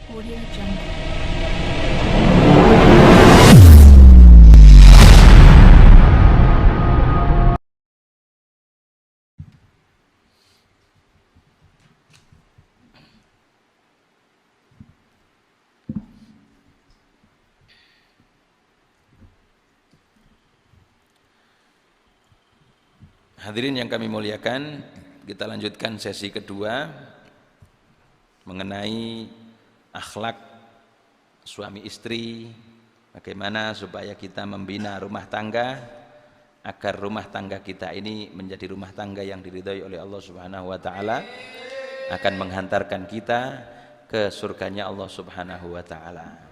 Audio Jungle. Hadirin yang kami muliakan, kita lanjutkan sesi kedua mengenai akhlak suami istri, bagaimana supaya kita membina rumah tangga agar rumah tangga kita ini menjadi rumah tangga yang diridhai oleh Allah Subhanahu wa taala, akan menghantarkan kita ke surganya Allah Subhanahu wa taala.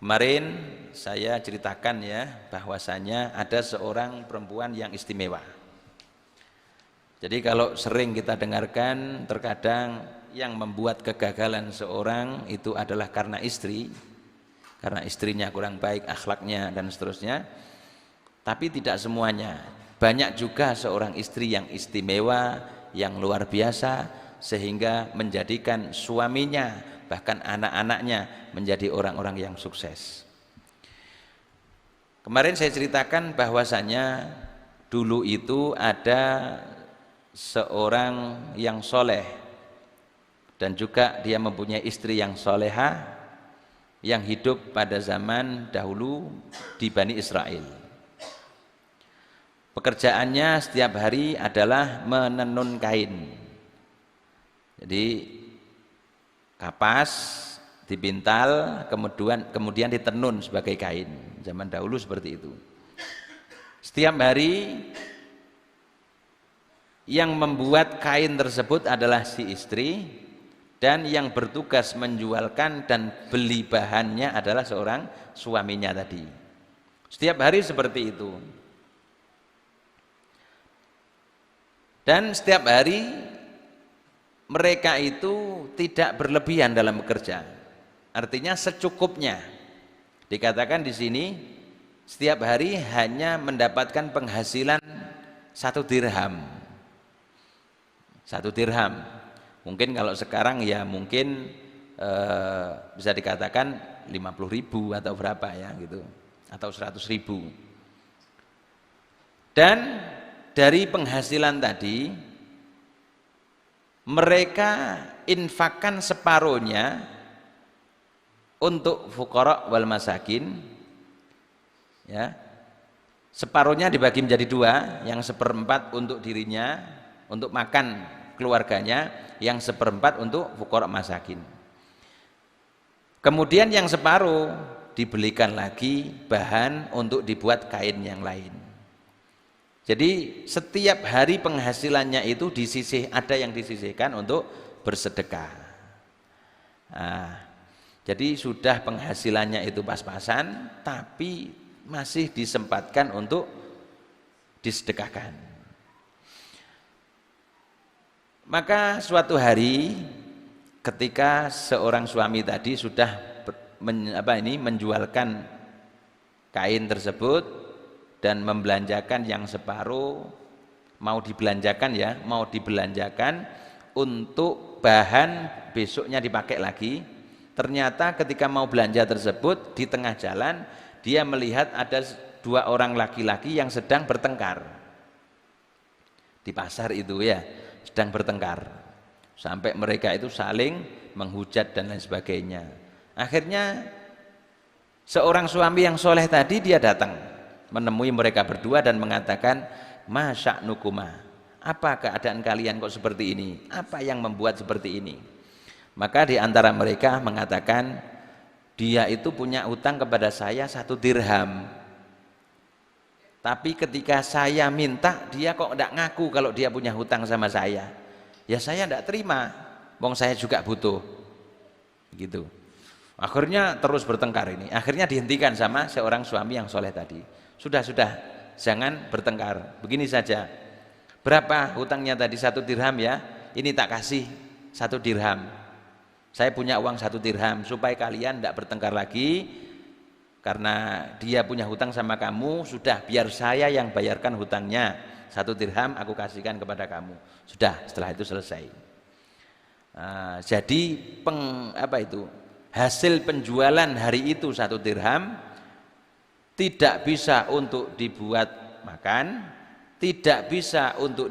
Kemarin saya ceritakan ya bahwasanya ada seorang perempuan yang istimewa. Jadi kalau sering kita dengarkan, terkadang yang membuat kegagalan seorang itu adalah karena istri, karena istrinya kurang baik akhlaknya dan seterusnya. Tapi tidak semuanya, banyak juga seorang istri yang istimewa, yang luar biasa, sehingga menjadikan suaminya bahkan anak-anaknya menjadi orang-orang yang sukses. Kemarin saya ceritakan bahwasanya dulu itu ada seorang yang soleh dan juga dia mempunyai istri yang soleha yang hidup pada zaman dahulu di Bani Israel. Pekerjaannya setiap hari adalah menenun kain. Jadi kapas dipintal kemudian ditenun sebagai kain. Zaman dahulu seperti itu. Setiap hari yang membuat kain tersebut adalah si istri, dan yang bertugas menjualkan dan beli bahannya adalah seorang suaminya tadi. Setiap hari seperti itu. Dan setiap hari mereka itu tidak berlebihan dalam bekerja. Artinya secukupnya. Dikatakan di sini setiap hari hanya mendapatkan penghasilan 1 dirham. 1 dirham, mungkin kalau sekarang ya mungkin bisa dikatakan 50.000 atau berapa ya gitu, atau 100.000. Dan dari penghasilan tadi mereka infakkan separuhnya untuk fuqara wal masakin, ya. Separuhnya dibagi menjadi 2, yang 1/4 untuk dirinya untuk makan keluarganya, yang 1/4 untuk fuqara masakin. Kemudian yang separuh dibelikan lagi bahan untuk dibuat kain yang lain. Jadi setiap hari penghasilannya itu ada yang disisihkan untuk bersedekah. Nah, jadi sudah penghasilannya itu pas-pasan, tapi masih disempatkan untuk disedekahkan. Maka suatu hari ketika seorang suami tadi sudah menjualkan kain tersebut dan membelanjakan yang separuh, mau dibelanjakan untuk bahan besoknya dipakai lagi. Ternyata ketika mau belanja tersebut di tengah jalan dia melihat ada 2 orang laki-laki yang sedang bertengkar di pasar itu ya, sedang bertengkar sampai mereka itu saling menghujat dan lain sebagainya. Akhirnya seorang suami yang soleh tadi dia datang menemui mereka berdua dan mengatakan, masya'nukuma, apa keadaan kalian kok seperti ini, apa yang membuat seperti ini? Maka di antara mereka mengatakan, dia itu punya utang kepada saya 1 dirham, tapi ketika saya minta dia kok tidak ngaku kalau dia punya hutang sama saya. Ya saya tidak terima, wong saya juga butuh gitu. Akhirnya terus bertengkar ini. Akhirnya dihentikan sama seorang suami yang soleh tadi. Sudah, jangan bertengkar. Begini saja, berapa hutangnya tadi? 1 dirham ya, ini tak kasih 1 dirham. Saya punya uang 1 dirham, supaya kalian tidak bertengkar lagi. Karena dia punya hutang sama kamu, sudah biar saya yang bayarkan hutangnya. 1 dirham aku kasihkan kepada kamu. Sudah, setelah itu selesai. Jadi hasil penjualan hari itu 1 dirham tidak bisa untuk dibuat makan, tidak bisa untuk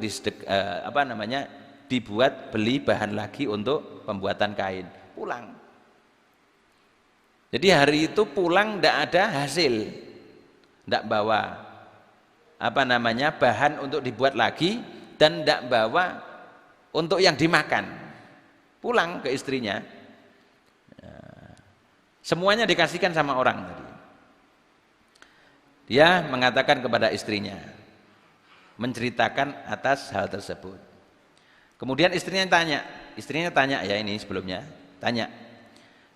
dibuat beli bahan lagi untuk pembuatan kain, pulang. Jadi hari itu pulang tidak ada hasil, tidak bawa bahan untuk dibuat lagi dan tidak bawa untuk yang dimakan, pulang ke istrinya. Semuanya dikasihkan sama orang tadi. Dia mengatakan kepada istrinya, menceritakan atas hal tersebut. Kemudian istrinya tanya ya, ini sebelumnya tanya,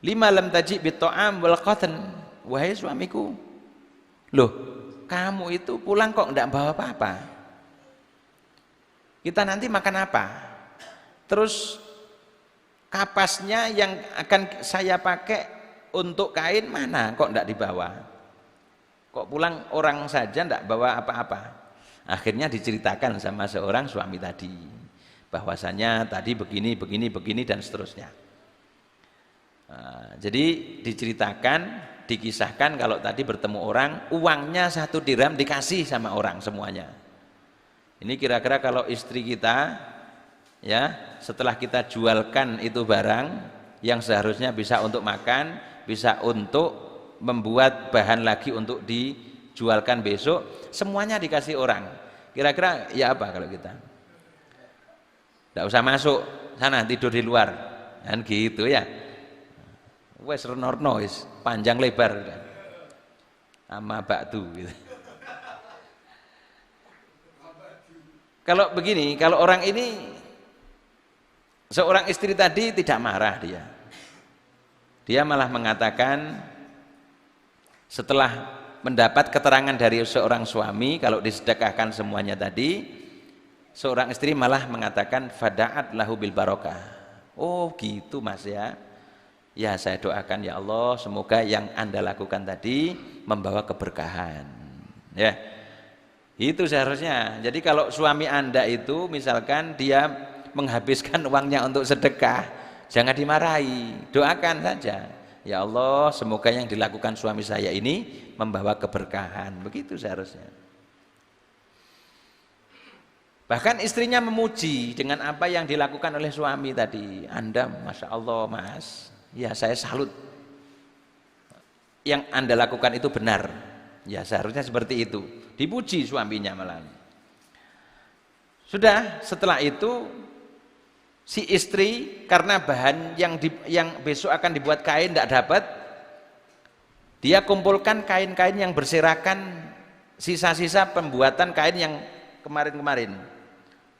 lima lam taji bit ta'am wal qatan, wahai suamiku, loh kamu itu pulang kok enggak bawa apa-apa, kita nanti makan apa, terus kapasnya yang akan saya pakai untuk kain mana kok enggak dibawa, kok pulang orang saja enggak bawa apa-apa. Akhirnya diceritakan sama seorang suami tadi bahwasanya tadi begini dan seterusnya. Jadi diceritakan, dikisahkan kalau tadi bertemu orang, uangnya 1 dirham dikasih sama orang semuanya. Ini kira-kira kalau istri kita ya setelah kita jualkan itu barang yang seharusnya bisa untuk makan, bisa untuk membuat bahan lagi untuk dijualkan besok, semuanya dikasih orang. Kira-kira ya apa kalau kita? Tidak usah masuk sana, tidur di luar, kan gitu ya. Wes renorno wis panjang lebar sama baktu gitu. Kalau begini, kalau orang ini, seorang istri tadi tidak marah dia malah mengatakan setelah mendapat keterangan dari seorang suami kalau disedekahkan semuanya tadi, seorang istri malah mengatakan fada'at lahu bil barokah. Oh gitu mas ya. Ya saya doakan ya Allah semoga yang Anda lakukan tadi membawa keberkahan. Ya. Itu seharusnya. Jadi kalau suami Anda itu misalkan dia menghabiskan uangnya untuk sedekah, jangan dimarahi, doakan saja. Ya Allah semoga yang dilakukan suami saya ini membawa keberkahan. Begitu seharusnya. Bahkan istrinya memuji dengan apa yang dilakukan oleh suami tadi. Anda Masya Allah mas, ya saya salut, yang Anda lakukan itu benar. Ya seharusnya seperti itu, dipuji suaminya malah. Sudah setelah itu si istri karena bahan yang besok akan dibuat kain tidak dapat, dia kumpulkan kain-kain yang berserakan, sisa-sisa pembuatan kain yang kemarin-kemarin.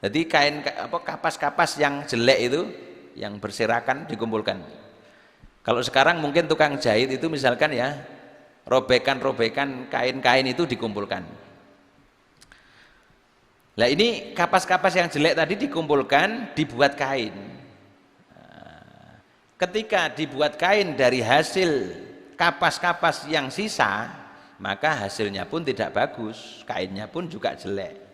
Jadi kain kapas-kapas yang jelek itu yang berserakan dikumpulkan. Kalau sekarang mungkin tukang jahit itu misalkan ya, robekan-robekan kain-kain itu dikumpulkan. Nah ini kapas-kapas yang jelek tadi dikumpulkan, dibuat kain. Ketika dibuat kain dari hasil kapas-kapas yang sisa, maka hasilnya pun tidak bagus, kainnya pun juga jelek.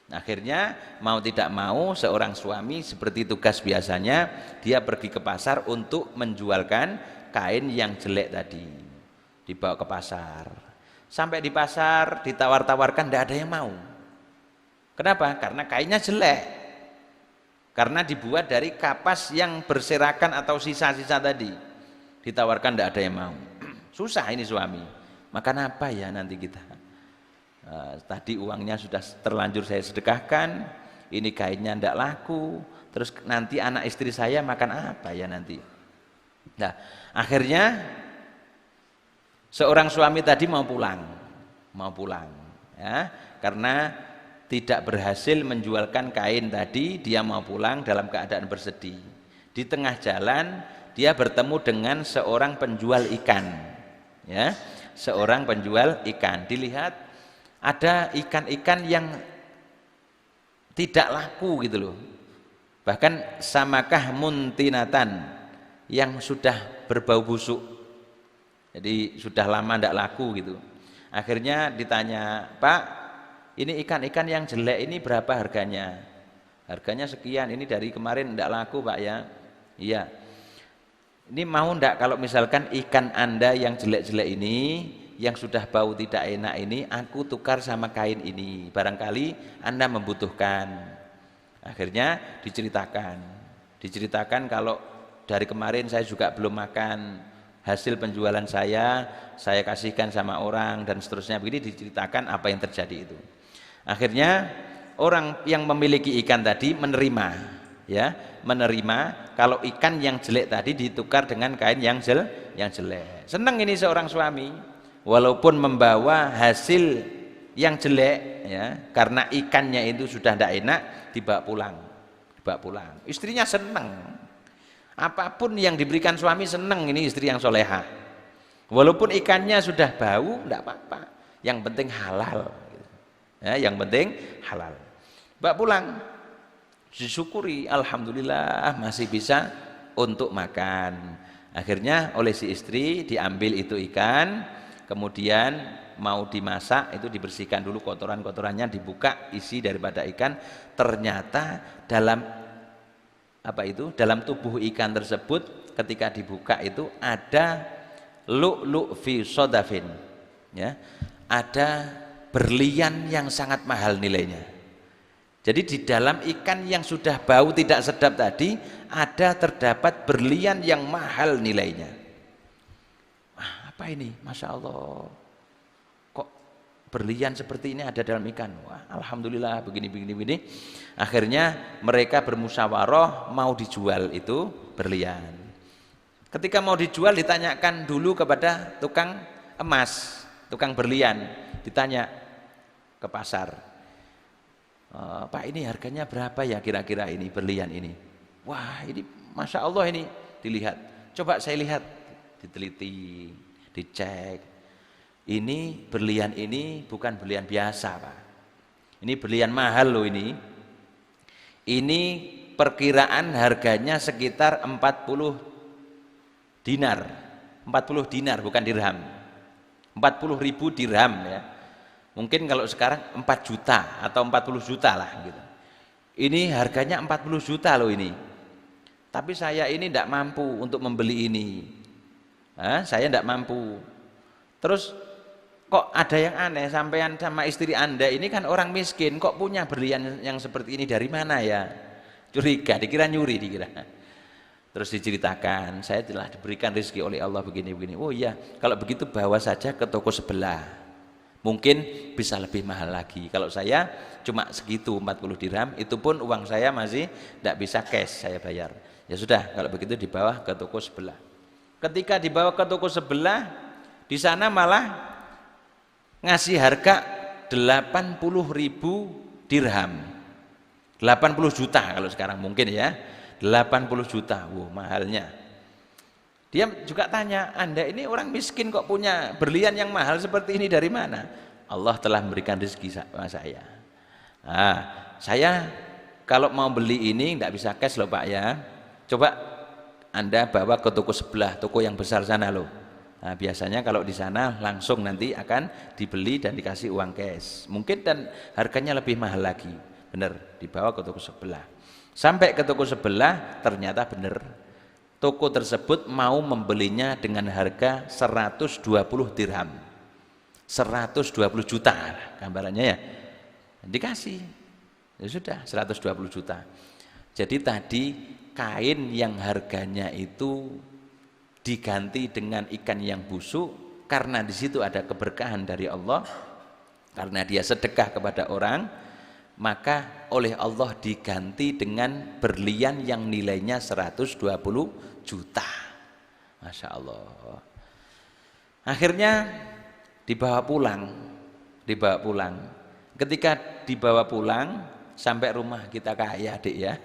Akhirnya mau tidak mau seorang suami seperti tugas biasanya, dia pergi ke pasar untuk menjualkan kain yang jelek tadi, dibawa ke pasar. Sampai di pasar ditawar-tawarkan, tidak ada yang mau. Kenapa? Karena kainnya jelek, karena dibuat dari kapas yang berserakan atau sisa-sisa tadi. Ditawarkan tidak ada yang mau. Susah ini suami, makan apa ya nanti kita? Tadi uangnya sudah terlanjur saya sedekahkan, ini kainnya tidak laku, terus nanti anak istri saya makan apa ya nanti? Nah akhirnya seorang suami tadi mau pulang ya, karena tidak berhasil menjualkan kain tadi, dia mau pulang dalam keadaan bersedih. Di tengah jalan dia bertemu dengan seorang penjual ikan ya, seorang penjual ikan. Dilihat ada ikan-ikan yang tidak laku gitu loh, bahkan samakah muntinatan yang sudah berbau busuk, jadi sudah lama tidak laku gitu. Akhirnya ditanya, Pak ini ikan-ikan yang jelek ini berapa harganya? Harganya sekian, ini dari kemarin tidak laku Pak ya. Iya. ini mau ndak kalau misalkan ikan Anda yang jelek-jelek ini, yang sudah bau tidak enak ini, aku tukar sama kain ini, barangkali Anda membutuhkan. Akhirnya diceritakan kalau dari kemarin saya juga belum makan, hasil penjualan saya kasihkan sama orang dan seterusnya, begini diceritakan apa yang terjadi itu. Akhirnya orang yang memiliki ikan tadi menerima, ya, menerima kalau ikan yang jelek tadi ditukar dengan kain yang jelek. Senang ini seorang suami, walaupun membawa hasil yang jelek, ya, karena ikannya itu sudah tidak enak, dibawa pulang. Istrinya senang. Apapun yang diberikan suami senang, ini istri yang soleha. Walaupun ikannya sudah bau, tidak apa-apa. Yang penting halal. Ya, yang penting halal. Bawa pulang, disyukuri, alhamdulillah masih bisa untuk makan. Akhirnya oleh si istri diambil itu ikan, kemudian mau dimasak, itu dibersihkan dulu kotoran-kotorannya, dibuka isi daripada ikan. Ternyata dalam tubuh ikan tersebut ketika dibuka itu ada lu'lu' fi sodafin, ya, ada berlian yang sangat mahal nilainya. Jadi di dalam ikan yang sudah bau tidak sedap tadi terdapat berlian yang mahal nilainya. Apa ini? Masya Allah, kok berlian seperti ini ada dalam ikan? Wah, alhamdulillah, begini. Akhirnya mereka bermusyawarah mau dijual itu berlian. Ketika mau dijual ditanyakan dulu kepada tukang emas, tukang berlian, ditanya ke pasar, Pak, ini harganya berapa ya kira-kira ini berlian ini? Wah, ini Masya Allah, ini dilihat, coba saya lihat, diteliti, dicek. Ini berlian ini bukan berlian biasa, Pak. Ini berlian mahal loh ini. Ini perkiraan harganya sekitar 40 dinar. 40 dinar bukan dirham. 40.000 dirham, ya. Mungkin kalau sekarang 4 juta atau 40 juta lah gitu. Ini harganya 40 juta loh ini. Tapi saya ini tidak mampu untuk membeli ini. Saya tidak mampu. Terus kok ada yang aneh, sampean sama istri Anda ini kan orang miskin, kok punya berlian yang seperti ini dari mana ya? Curiga, dikira nyuri, dikira. Terus diceritakan, saya telah diberikan rezeki oleh Allah begini. Oh iya, kalau begitu bawa saja ke toko sebelah. Mungkin bisa lebih mahal lagi. Kalau saya cuma segitu 40 dirham, itu pun uang saya masih tidak bisa cash saya bayar. Ya sudah, kalau begitu dibawa ke toko sebelah. Ketika dibawa ke toko sebelah, di sana malah ngasih harga 80.000 dirham, 80 juta kalau sekarang mungkin ya, 80 juta, wow, mahalnya. Dia juga tanya, Anda ini orang miskin kok punya berlian yang mahal seperti ini dari mana? Allah telah memberikan rezeki sama saya. Saya kalau mau beli ini tidak bisa cash loh Pak ya, coba Anda bawa ke toko sebelah, toko yang besar sana loh. Nah, biasanya kalau di sana langsung nanti akan dibeli dan dikasih uang cash. Mungkin dan harganya lebih mahal lagi. Benar, dibawa ke toko sebelah. Sampai ke toko sebelah ternyata benar. Toko tersebut mau membelinya dengan harga 120 dirham. 120 juta gambarannya ya. Dikasih. Ya sudah, 120 juta. Jadi tadi kain yang harganya itu diganti dengan ikan yang busuk karena di situ ada keberkahan dari Allah, karena dia sedekah kepada orang, maka oleh Allah diganti dengan berlian yang nilainya 120 juta. Masya Allah. Akhirnya dibawa pulang. Ketika dibawa pulang sampai rumah, kita kaya adik ya.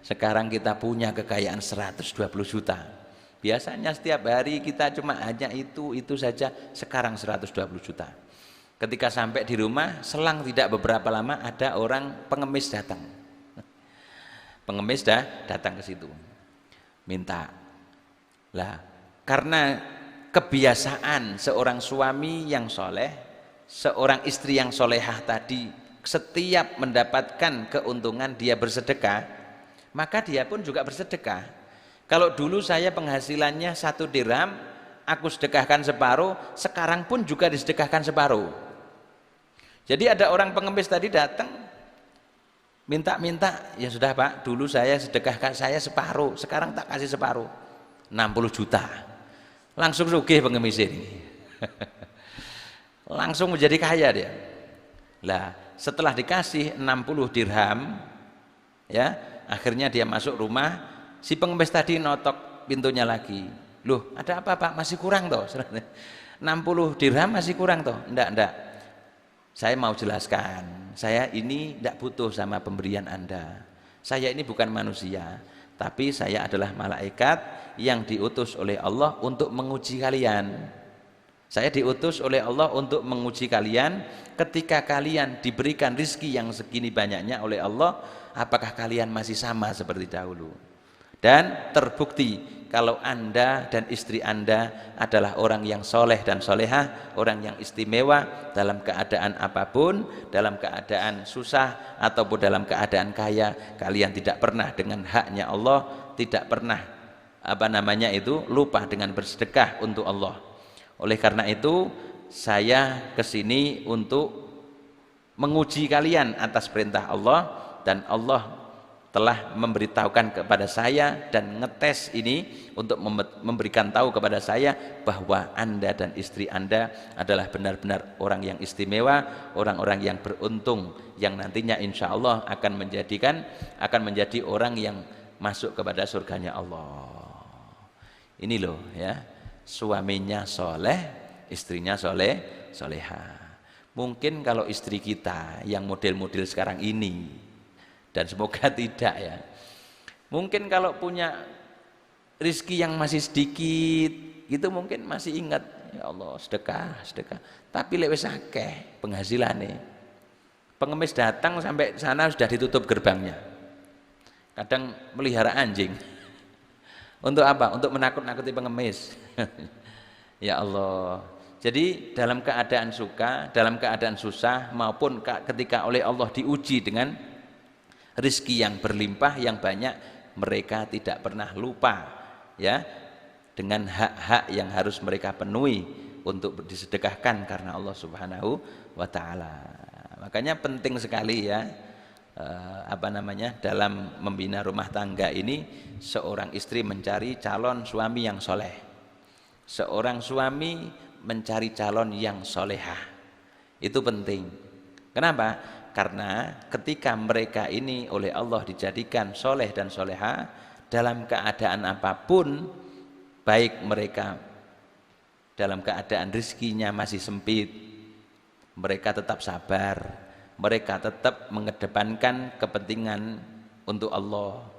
Sekarang kita punya kekayaan 120 juta. Biasanya setiap hari kita cuma hanya itu saja, sekarang 120 juta. Ketika sampai di rumah, selang tidak beberapa lama ada orang pengemis datang. Pengemis datang ke situ. Minta. Lah, karena kebiasaan seorang suami yang soleh, seorang istri yang solehah tadi, setiap mendapatkan keuntungan dia bersedekah, maka dia pun juga bersedekah. Kalau dulu saya penghasilannya 1 dirham, aku sedekahkan separuh, sekarang pun juga disedekahkan separuh. Jadi ada orang pengemis tadi datang, minta-minta, ya sudah Pak, dulu saya sedekahkan saya separuh, sekarang tak kasih separuh, 60 juta. Langsung sugih pengemis ini. Langsung menjadi kaya dia. Lah, setelah dikasih 60 dirham, ya, akhirnya dia masuk rumah, si pengemis tadi notok pintunya lagi. Loh, ada apa Pak? Masih kurang toh? 60 dirham masih kurang toh? Enggak. Saya mau jelaskan, saya ini tidak butuh sama pemberian Anda. Saya ini bukan manusia, tapi saya adalah malaikat yang diutus oleh Allah untuk menguji kalian. Saya diutus oleh Allah untuk menguji kalian. Ketika kalian diberikan rizki yang segini banyaknya oleh Allah, apakah kalian masih sama seperti dahulu? Dan terbukti kalau Anda dan istri Anda adalah orang yang soleh dan solehah, orang yang istimewa dalam keadaan apapun, dalam keadaan susah ataupun dalam keadaan kaya, kalian tidak pernah dengan haknya Allah, tidak pernah lupa dengan bersedekah untuk Allah. Oleh karena itu saya kesini untuk menguji kalian atas perintah Allah, dan Allah telah memberitahukan kepada saya dan ngetes ini untuk memberikan tahu kepada saya bahwa Anda dan istri Anda adalah benar-benar orang yang istimewa, orang-orang yang beruntung, yang nantinya insya Allah akan menjadi orang yang masuk kepada surganya Allah. Ini loh ya, suaminya soleh, istrinya soleha. Mungkin kalau istri kita yang model-model sekarang ini, dan semoga tidak ya, mungkin kalau punya rizki yang masih sedikit gitu, mungkin masih ingat, ya Allah sedekah, tapi lewat akeh penghasilannya, pengemis datang sampai sana sudah ditutup gerbangnya, kadang melihara anjing. Untuk apa? Untuk menakut-nakuti pengemis. Ya Allah. Jadi dalam keadaan suka, dalam keadaan susah, maupun ketika oleh Allah diuji dengan rizki yang berlimpah, yang banyak, mereka tidak pernah lupa ya dengan hak-hak yang harus mereka penuhi untuk disedekahkan karena Allah Subhanahu wa Ta'ala. Makanya penting sekali ya dalam membina rumah tangga ini, seorang istri mencari calon suami yang soleh, seorang suami mencari calon yang solehah. Itu penting. Kenapa? Karena ketika mereka ini oleh Allah dijadikan soleh dan soleha, dalam keadaan apapun, baik mereka dalam keadaan rizkinya masih sempit, mereka tetap sabar, mereka tetap mengedepankan kepentingan untuk Allah.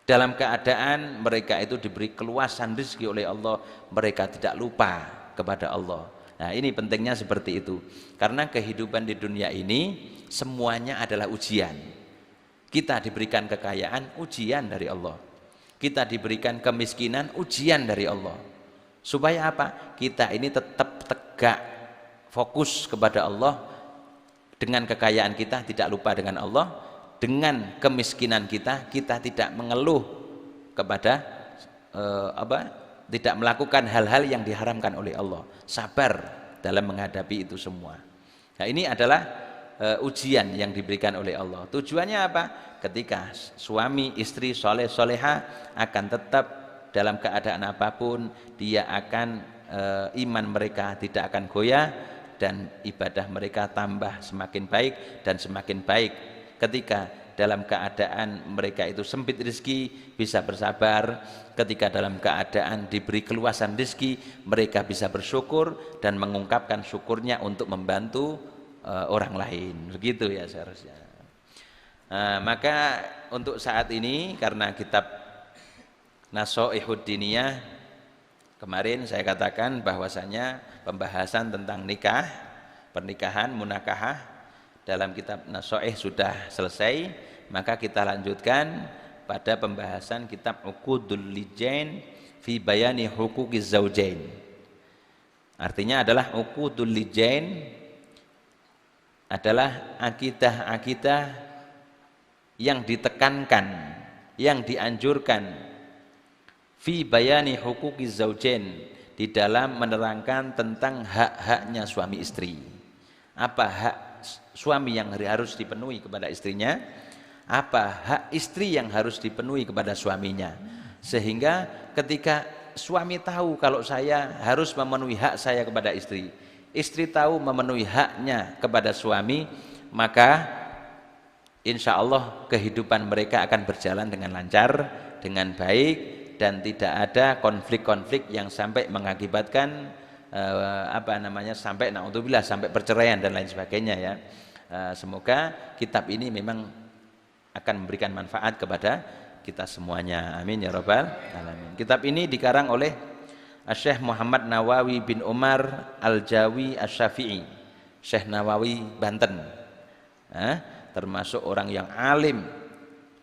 Dalam keadaan mereka itu diberi keluasan rizki oleh Allah, mereka tidak lupa kepada Allah. Nah, ini pentingnya seperti itu. Karena kehidupan di dunia ini semuanya adalah ujian. Kita diberikan kekayaan, ujian dari Allah. Kita diberikan kemiskinan, ujian dari Allah. Supaya apa? Kita ini tetap tegak, fokus kepada Allah. Dengan kekayaan kita tidak lupa dengan Allah. Dengan kemiskinan kita tidak mengeluh kepada tidak melakukan hal-hal yang diharamkan oleh Allah. Sabar dalam menghadapi itu semua. Nah, ini adalah ujian yang diberikan oleh Allah. Tujuannya apa? Ketika suami istri soleh soleha akan tetap dalam keadaan apapun, dia akan iman mereka tidak akan goyah, dan ibadah mereka tambah semakin baik dan semakin baik. Ketika dalam keadaan mereka itu sempit rezeki, bisa bersabar. Ketika dalam keadaan diberi keluasan rezeki, mereka bisa bersyukur dan mengungkapkan syukurnya untuk membantu orang lain. Begitu ya seharusnya. Maka untuk saat ini, karena kitab Nasoihud Diniyah kemarin saya katakan bahwasanya pembahasan tentang nikah, pernikahan, munakahah dalam kitab Nasoih sudah selesai, maka kita lanjutkan pada pembahasan kitab Uqudul Lijain fi bayani huquqiz zaujain. Artinya adalah Uqudul Lijain adalah akidah-akidah yang ditekankan, yang dianjurkan fi bayani huquqiz zaujain, di dalam menerangkan tentang hak-haknya suami istri. Apa hak suami yang harus dipenuhi kepada istrinya, apa hak istri yang harus dipenuhi kepada suaminya. Sehingga ketika suami tahu kalau saya harus memenuhi hak saya kepada istri, istri tahu memenuhi haknya kepada suami, maka insya Allah kehidupan mereka akan berjalan dengan lancar, dengan baik, dan tidak ada konflik-konflik yang sampai mengakibatkan sampai naudzubillah, sampai perceraian dan lain sebagainya ya. Semoga kitab ini memang akan memberikan manfaat kepada kita semuanya. Amin ya rabbal alamin. Kitab ini dikarang oleh Syekh Muhammad Nawawi bin Umar Al-Jawi Asy-Syafi'i, Syekh Nawawi Banten, termasuk orang yang alim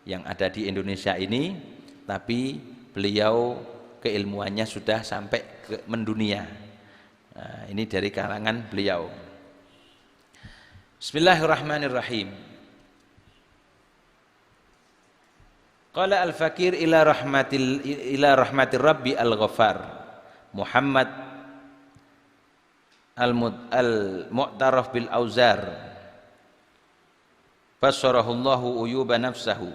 yang ada di Indonesia ini, tapi beliau keilmuannya sudah sampai ke mendunia. Ini dari kalangan beliau. Bismillahirrahmanirrahim. Qala al-fakir ila rahmatir rabbi al-ghafar Muhammad al-mu'taraf bil auzar fassarahullahu uyuba nafsahu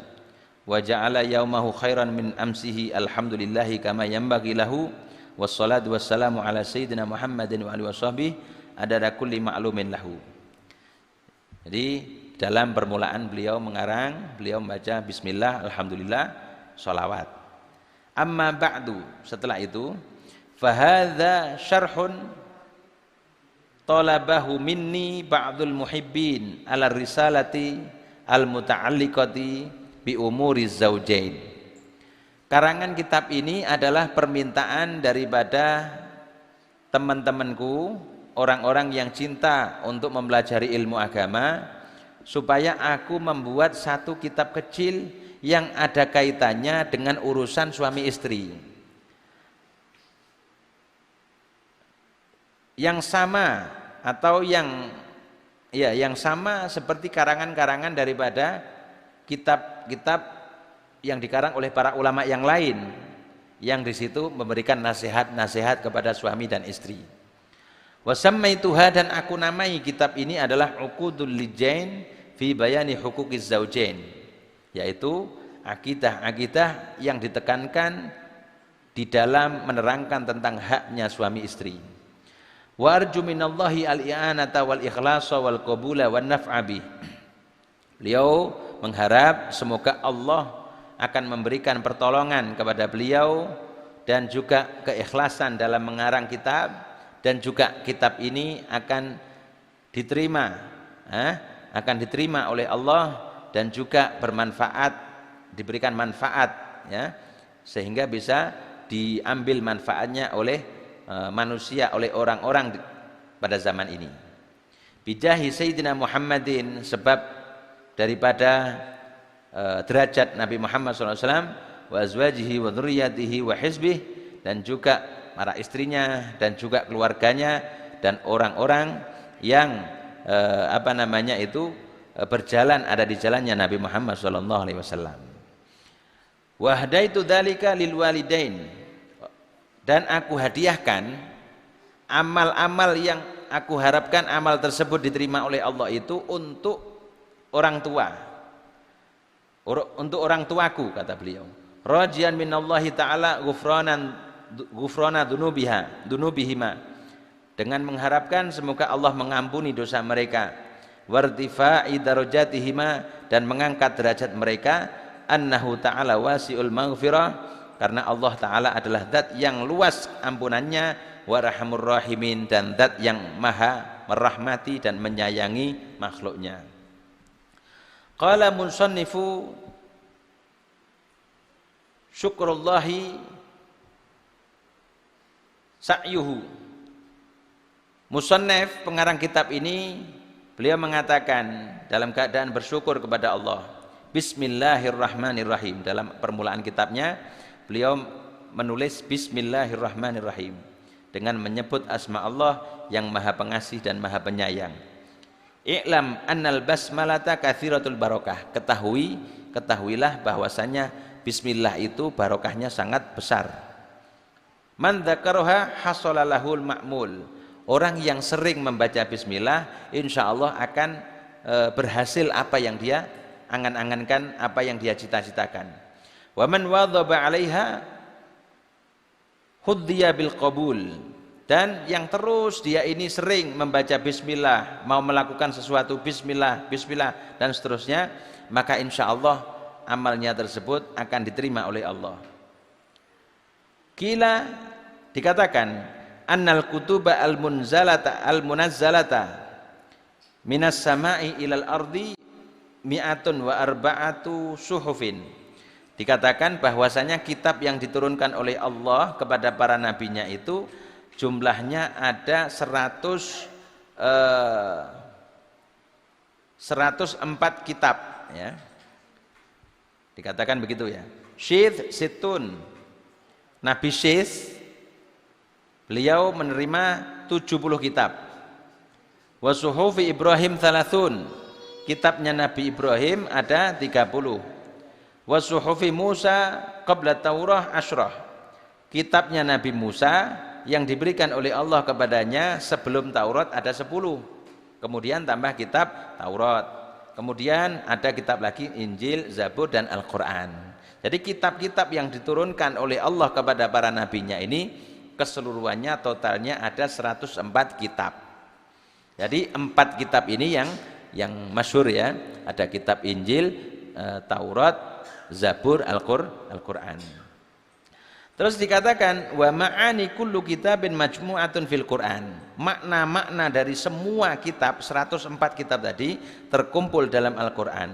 wa ja'ala yaumahu khairan min amsihi alhamdulillahi kama yanbaghi lahu wassalatu wassalamu ala sayyidina Muhammadin wa alihi washabbihi adada kulli ma'lumin lahu. Jadi dalam permulaan beliau mengarang, beliau membaca bismillah, alhamdulillah, sholawat. Amma ba'du, setelah itu fahadha syarhun talabahu minni ba'dul muhibbin ala risalati al-muta'alliqati bi umuriz zaujain. Karangan kitab ini adalah permintaan daripada teman-temanku, orang-orang yang cinta untuk mempelajari ilmu agama, supaya aku membuat satu kitab kecil yang ada kaitannya dengan urusan suami istri, yang sama atau yang sama seperti karangan-karangan daripada kitab-kitab yang dikarang oleh para ulama yang lain, yang di situ memberikan nasihat-nasihat kepada suami dan istri. Wasammaituha, dan aku namai kitab ini adalah Uqudul Lijain fi bayani huquqiz zaujain, yaitu akidah-akidah yang ditekankan di dalam menerangkan tentang haknya suami istri. Wa arju minallahi al-i'anata wal ikhlasa wal qabula wan naf'a bih. Beliau mengharap semoga Allah akan memberikan pertolongan kepada beliau dan juga keikhlasan dalam mengarang kitab, dan juga kitab ini akan diterima oleh Allah dan juga bermanfaat, diberikan manfaat ya, sehingga bisa diambil manfaatnya oleh manusia, oleh orang-orang pada zaman ini. Bijahi Sayyidina Muhammadin, sebab daripada derajat Nabi Muhammad SAW, wa azwajihi wa dzurriyyatihi wa hizbih, dan juga para istrinya dan juga keluarganya dan orang-orang yang berjalan, ada di jalannya Nabi Muhammad SAW. Wa hadaitu dzalika lil walidain, dan aku hadiahkan amal-amal yang aku harapkan amal tersebut diterima oleh Allah itu untuk orang tua, untuk orang tuaku, kata beliau. Rajian minallahi ta'ala ghufrana dunubihima, dengan mengharapkan semoga Allah mengampuni dosa mereka, wartifa'i darajatihima, dan mengangkat derajat mereka, annahu ta'ala wasi'ul maghfirah, karena Allah Ta'ala adalah zat yang luas ampunannya, warhamur rahimin, dan zat yang maha merahmati dan menyayangi makhluknya. Qala munsannifu syukrullahi sa'yuhu. Musannif, pengarang kitab ini, beliau mengatakan dalam keadaan bersyukur kepada Allah. Bismillahirrahmanirrahim. Dalam permulaan kitabnya beliau menulis Bismillahirrahmanirrahim dengan menyebut asma Allah yang maha pengasih dan maha penyayang. I'lam annal basmalata katsiratul barokah. Ketahuilah bahwasanya bismillah itu barokahnya sangat besar. Man dzakaraha hasalalahul ma'mul. Orang yang sering membaca bismillah insyaallah akan berhasil apa yang dia angan-angankan, apa yang dia cita-citakan. Wa man wadhaba 'alaiha huddiya bil qabul. Dan yang terus dia ini sering membaca bismillah, mau melakukan sesuatu bismillah, bismillah dan seterusnya, maka insyaallah amalnya tersebut akan diterima oleh Allah. Kila dikatakan annal kutuba al munazzalata minas sama'i ilal ardi mi'atun wa arba'atu suhufin. Dikatakan bahwasanya kitab yang diturunkan oleh Allah kepada para nabinya itu jumlahnya ada 104 kitab, ya. Dikatakan begitu, ya. Syith situn. Nabi Syith beliau menerima 70 kitab. Wa suhufi Ibrahim thalathun. Kitabnya Nabi Ibrahim ada 30. Wa suhufi Musa qabla Taurah asyrah. Kitabnya Nabi Musa yang diberikan oleh Allah kepadanya sebelum Taurat ada 10. Kemudian tambah kitab Taurat. Kemudian ada kitab lagi Injil, Zabur dan Al-Qur'an. Jadi kitab-kitab yang diturunkan oleh Allah kepada para nabinya ini keseluruhannya totalnya ada 104 kitab. Jadi 4 kitab ini yang masyhur, ya. Ada kitab Injil, Taurat, Zabur, Al-Qur'an. Terus dikatakan wa ma'ani kullu kitabin majmu'atun fil Qur'an. Makna-makna dari semua kitab 104 kitab tadi terkumpul dalam Al-Qur'an.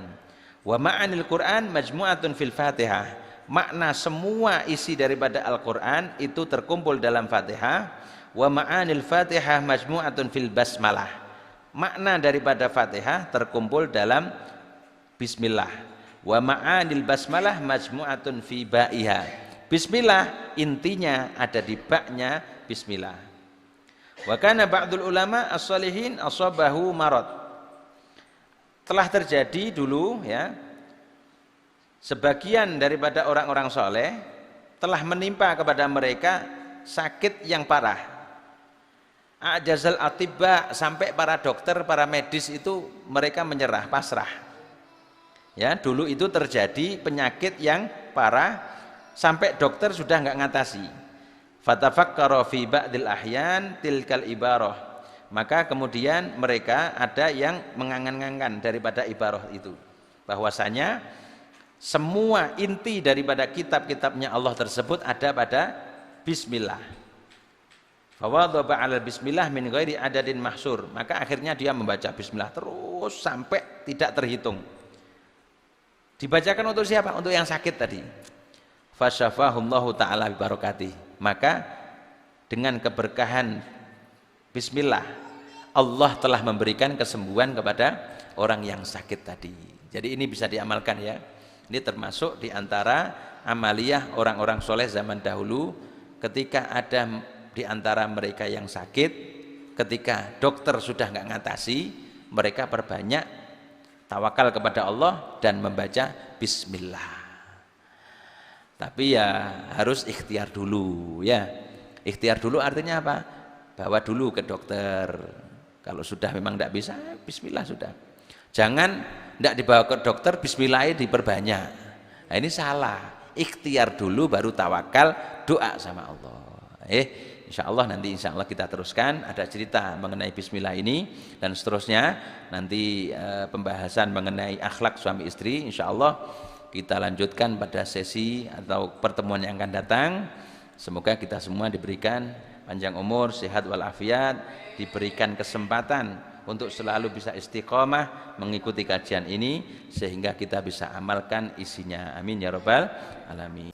Wa ma'anil Qur'an majmu'atun fil Fatihah. Makna semua isi daripada Al-Qur'an itu terkumpul dalam Fatihah. Wa ma'anil Fatihah majmu'atun fil basmalah. Makna daripada Fatihah terkumpul dalam bismillah. Wa ma'anil basmalah majmu'atun fi ba'iha. Bismillah intinya ada di baknya bismillah. Wa kana ba'dul ulama as-shalihin asabahu marad. Telah terjadi dulu, ya, sebagian daripada orang-orang soleh telah menimpa kepada mereka sakit yang parah. Ajazal atibba, sampai para dokter, para medis itu mereka menyerah, pasrah. Ya, dulu itu terjadi penyakit yang parah sampai dokter sudah enggak ngatasi. Fatafakkara fi ba'dil ahyan tilkal ibarah. Maka kemudian mereka ada yang mengangan-angan daripada ibarah itu, bahwasanya semua inti daripada kitab-kitabnya Allah tersebut ada pada bismillah. Fawadhaba 'ala bismillah min ghairi adadin mahsur. Maka akhirnya dia membaca bismillah terus sampai tidak terhitung. Dibacakan untuk siapa? Untuk yang sakit tadi. Fasyafahullahu ta'ala bibarakatih. Maka dengan keberkahan bismillah Allah telah memberikan kesembuhan kepada orang yang sakit tadi. Jadi ini bisa diamalkan, ya. Ini termasuk diantara amaliyah orang-orang soleh zaman dahulu. Ketika ada di antara mereka yang sakit, ketika dokter sudah nggak ngatasi, mereka perbanyak tawakal kepada Allah dan membaca bismillah. Tapi ya harus ikhtiar dulu, ya. Ikhtiar dulu artinya apa? Bawa dulu ke dokter. Kalau sudah memang tidak bisa, bismillah sudah. Jangan tidak dibawa ke dokter, bismillah diperbanyak. Nah, ini salah. Ikhtiar dulu baru tawakal, doa sama Allah. Insya Allah nanti kita teruskan, ada cerita mengenai bismillah ini dan seterusnya. Nanti pembahasan mengenai akhlak suami istri insya Allah kita lanjutkan pada sesi atau pertemuan yang akan datang. Semoga kita semua diberikan panjang umur, sehat walafiat, diberikan kesempatan untuk selalu bisa istiqomah mengikuti kajian ini sehingga kita bisa amalkan isinya. Amin ya rabbal alamin.